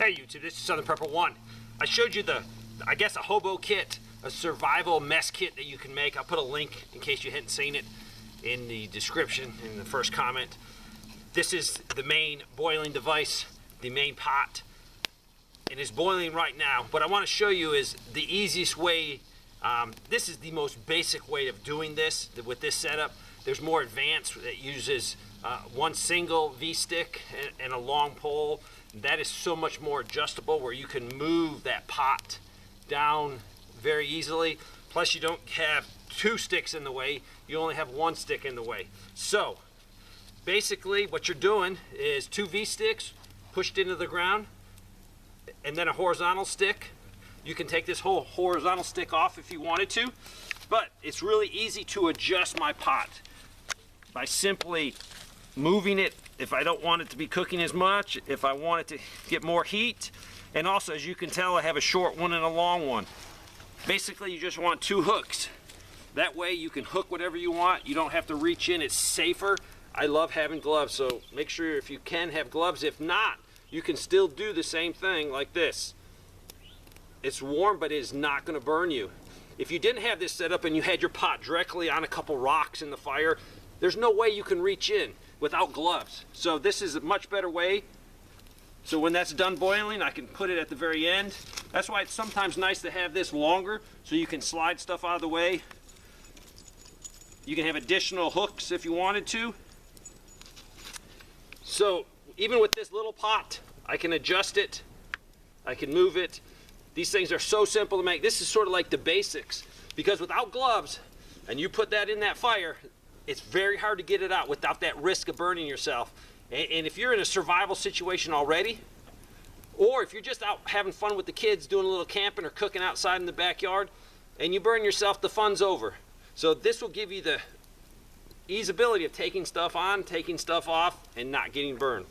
Hey YouTube, this is Southern Prepper 1. I showed you I guess a hobo kit, a survival mess kit that you can make. I'll put a link in case you hadn't seen it in the description, in the first comment. This is the main boiling device, the main pot. It is boiling right now. What I want to show you is the easiest way. This is the most basic way of doing this with this setup. There's more advanced that uses one single V-stick and a long pole. That is so much more adjustable where you can move that pot down very easily. Plus you don't have two sticks in the way, you only have one stick in the way. So basically what you're doing is two V-sticks pushed into the ground and then a horizontal stick. You can take this whole horizontal stick off if you wanted to, but it's really easy to adjust my pot by simply moving it if I don't want it to be cooking as much, if I want it to get more heat. And also, as you can tell, I have a short one and a long one. Basically, you just want two hooks. That way you can hook whatever you want. You don't have to reach in, it's safer. I love having gloves, so make sure if you can have gloves. If not, you can still do the same thing like this. It's warm, but it is not gonna burn you. If you didn't have this set up and you had your pot directly on a couple rocks in the fire, there's no way you can reach in without gloves. So this is a much better way. So when that's done boiling, I can put it at the very end. That's why it's sometimes nice to have this longer so you can slide stuff out of the way. You can have additional hooks if you wanted to. So even with this little pot, I can adjust it, I can move it. These things are so simple to make. This is sort of like the basics, because without gloves, and you put that in that fire, it's very hard to get it out without that risk of burning yourself. And if you're in a survival situation already, or if you're just out having fun with the kids, doing a little camping or cooking outside in the backyard, and you burn yourself, the fun's over. So this will give you the easeability of taking stuff on, taking stuff off, and not getting burned.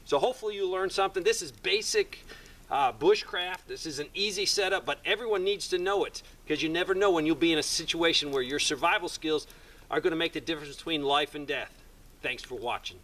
So hopefully you learned something. This is basic bushcraft. This is an easy setup, but everyone needs to know it, because you never know when you'll be in a situation where your survival skills are going to make the difference between life and death. Thanks for watching.